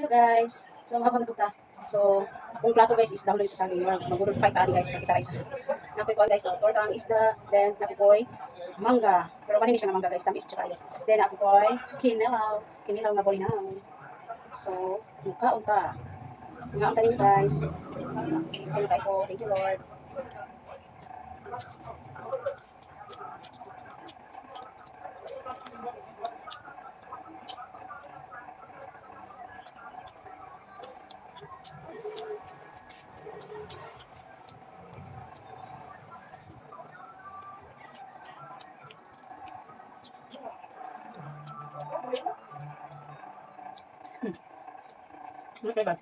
Hello guys. So mga pagpunta. So kung plato guys is download sa saging. Magulong fight tali guys. Nakita guys. Napoy ko guys. So torta ang isda. Then napoy mangga. Pero kanini siya nga mangga guys. Tamis siya kayo. Then napoy kinilaw. Kinilaw na bolinaw. So mukha unta. Mga unta ninyo guys. Kaya kay ko. Thank you Lord. Okay ba?